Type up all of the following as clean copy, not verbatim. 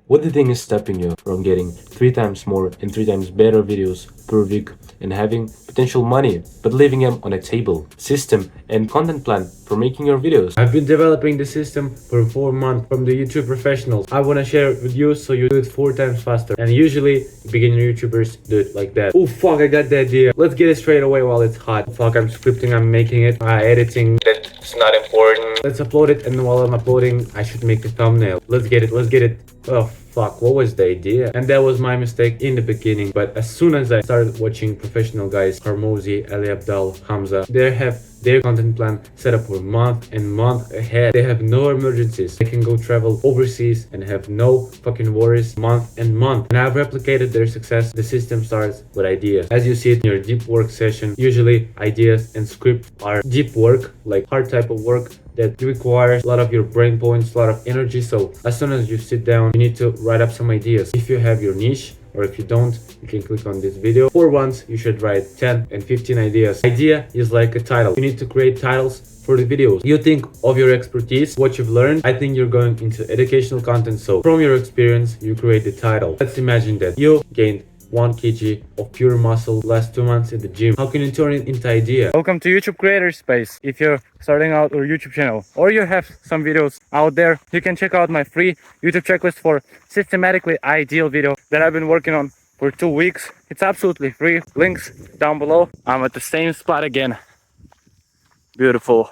What do you think is stopping you from getting 3 times more and 3 times better videos per week and having potential money, but leaving them on a table, system, and content plan for making your videos? I've been developing the system for 4 months from the YouTube professionals. I want to share it with you so you do it 4 times faster. And usually, beginner YouTubers do it like that. Oh fuck, I got the idea. Let's get it straight away while it's hot. Fuck, I'm scripting, I'm making it, editing. That's not important. Let's upload it, and while I'm uploading, I should make a thumbnail. Let's get it, let's get it. Oh fuck, what was the idea? And that was my mistake in the beginning. But as soon as I started watching professional guys, Harmozy, Ali Abdal, Hamza, they have their content plan set up for month and month ahead. They have no emergencies. They can go travel overseas and have no fucking worries month and month. And I've replicated their success. The system starts with ideas. As you see it in your deep work session, usually ideas and script are deep work, like hard type of work that requires a lot of your brain points, a lot of energy. So as soon as you sit down, you need to write up some ideas. If you have your niche, or if you don't, you can click on this video. For once, you should write 10 and 15 ideas. Idea is like a title. You need to create titles for the videos. You think of your expertise, what you've learned. I think you're going into educational content. So from your experience, you create the title. Let's imagine that you gained 1 kg of pure muscle last 2 months in the gym. How can you turn it into idea? Welcome to YouTube Creator Space. If you're starting out your YouTube channel or you have some videos out there, you can check out my free YouTube checklist for systematically ideal video that I've been working on for 2 weeks. It's absolutely free. Links down below. I'm at the same spot again. Beautiful.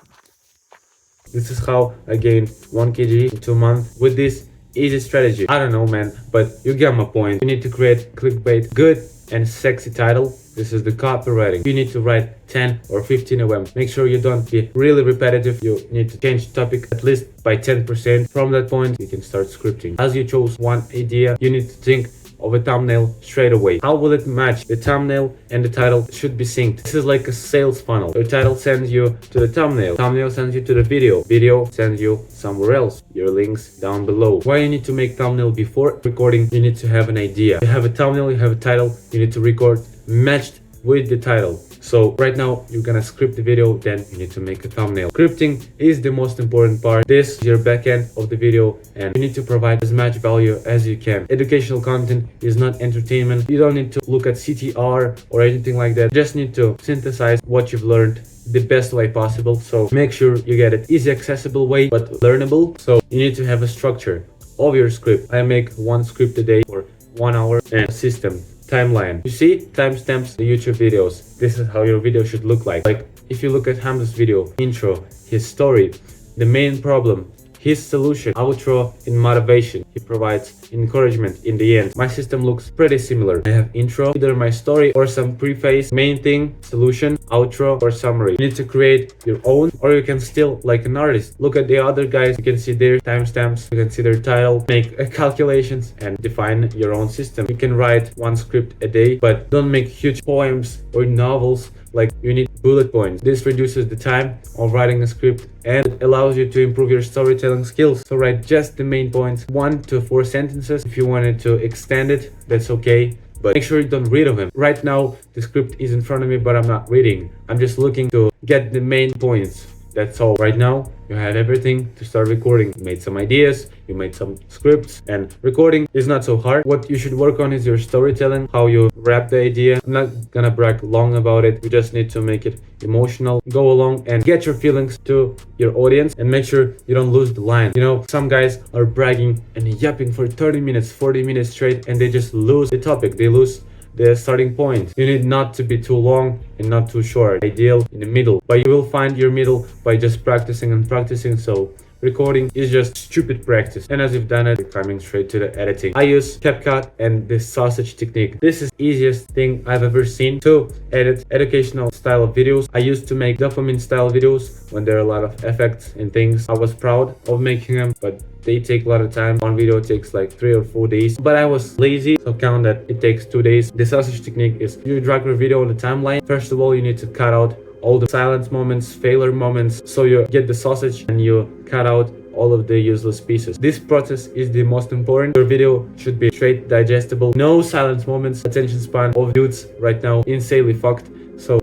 This is how I gained 1 kg in 2 months with this easy strategy. I don't know, man, but you get my point. You need to create clickbait, good and sexy title. This is the copywriting. You need to write 10 or 15 of them. Make sure you don't be really repetitive. You need to change the topic at least by 10%. From that point, you can start scripting. As you chose one idea, you need to think of a thumbnail straight away. How will it match? The thumbnail and the title should be synced. This is like a sales funnel. The title sends you to the thumbnail. Thumbnail sends you to the video. Video sends you somewhere else. Your links down below. Why you need to make thumbnail before recording? You need to have an idea. You have a thumbnail, you have a title, you need to record matched with the title. So right now you're gonna script the video, then you need to make a thumbnail. Scripting is the most important part. This is your back end of the video and you need to provide as much value as you can. Educational content is not entertainment. You don't need to look at CTR or anything like that. You just need to synthesize what you've learned the best way possible. So make sure you get it easy accessible way but learnable. So you need to have a structure of your script. I make 1 script a day for 1 hour and system. Timeline. You see timestamps the YouTube videos. This is how your video should look like. Like if you look at Hamza's video, intro, his story, the main problem, his solution, outro, and motivation. He provides encouragement in the end. My system looks pretty similar. I have intro, either my story or some preface, main thing, solution, outro, or summary. You need to create your own, or you can still like an artist. Look at the other guys. You can see their timestamps. You can see their title, make calculations, and define your own system. You can write 1 script a day, but don't make huge poems or novels. Like you need bullet points. This reduces the time of writing a script and it allows you to improve your storytelling skills. So write just the main points, 1 to 4 sentences. If you wanted to extend it, that's okay, but make sure you don't read of them. Right now, the script is in front of me, but I'm not reading. I'm just looking to get the main points. That's all. Right now, you have everything to start recording. You made some ideas, you made some scripts, and recording is not so hard. What you should work on is your storytelling, how you wrap the idea. I'm not gonna brag long about it. You just need to make it emotional. Go along and get your feelings to your audience and make sure you don't lose the line. You know, some guys are bragging and yapping for 30 minutes, 40 minutes straight, and they just lose the topic. They lose the starting point. You need not to be too long and not too short. Ideal in the middle, but you will find your middle by just practicing and practicing. So recording is just stupid practice, and as you've done it, you're coming straight to the editing. I use CapCut and the sausage technique. This is easiest thing I've ever seen to edit educational style of videos. I used to make dopamine style videos when there are a lot of effects and things. I was proud of making them, but they take a lot of time. One video takes like 3 or 4 days, but I was lazy, so count that it takes 2 days. The sausage technique is you drag your video on the timeline. First of all, you need to cut out all the silence moments, failure moments, so you get the sausage and you cut out all of the useless pieces. This process is the most important. Your video should be straight, digestible, no silence moments. Attention span of dudes right now insanely fucked. So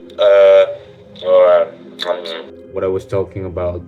what I was talking about,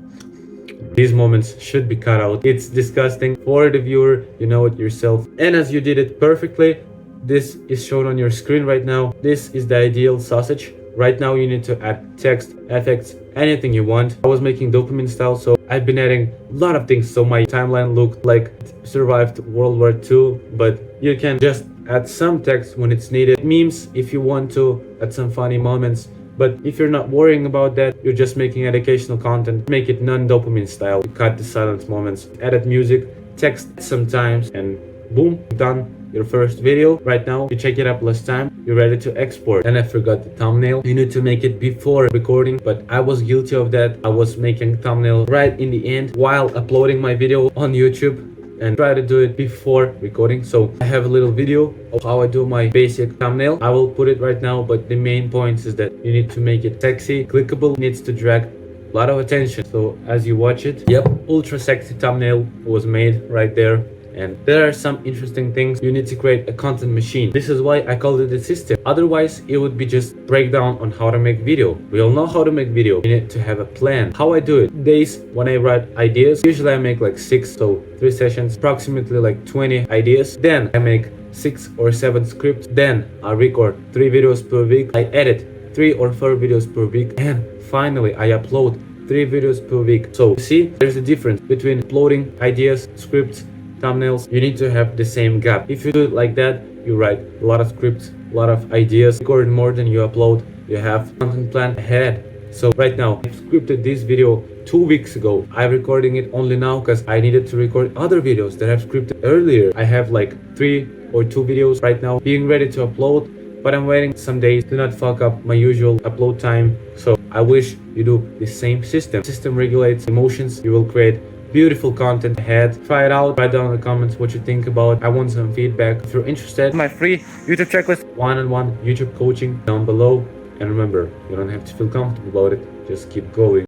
These moments should be cut out. It's disgusting for the viewer, you know it yourself. And as you did it perfectly, this is shown on your screen right now. This is the ideal sausage. Right now you need to add text, effects, anything you want. I was making dopamine style, so I've been adding a lot of things so my timeline looked like it survived World War II, but you can just add some text when it's needed. Memes if you want to, add some funny moments. But if you're not worrying about that, you're just making educational content, make it non-dopamine style. Cut the silent moments, edit music, text sometimes, and boom, done. Your first video. Right now you check it up last time, you're ready to export. And I forgot the thumbnail. You need to make it before recording, but I was guilty of that. I was making thumbnail right in the end while uploading my video on YouTube, and try to do it before recording. So I have a little video of how I do my basic thumbnail. I will put it right now, but the main point is that you need to make it sexy, clickable, needs to drag a lot of attention. So as you watch it, yep, ultra sexy thumbnail was made right there. And there are some interesting things. You need to create a content machine. This is why I called it a system. Otherwise, it would be just breakdown on how to make video. We all know how to make video. You need to have a plan. How I do it. Days when I write ideas, usually I make like 6, so 3 sessions, approximately like 20 ideas. Then I make 6 or 7 scripts. Then I record 3 videos per week. I edit 3 or 4 videos per week. And finally, I upload 3 videos per week. So see, there's a difference between uploading ideas, scripts, thumbnails. You need to have the same gap. If you do it like that, you write a lot of scripts, a lot of ideas, record more than you upload, you have content plan ahead. So right now, I scripted this video 2 weeks ago. I'm recording it only now because I needed to record other videos that I've scripted earlier. I have like 3 or 2 videos right now being ready to upload, but I'm waiting some days to not fuck up my usual upload time. So I wish you do the same system. System regulates emotions. You will create beautiful content ahead. Try it out. Write down in the comments what you think about. I want some feedback. If you're interested, My free YouTube checklist. one-on-one YouTube coaching down below. And remember, you don't have to feel comfortable about it. Just keep going.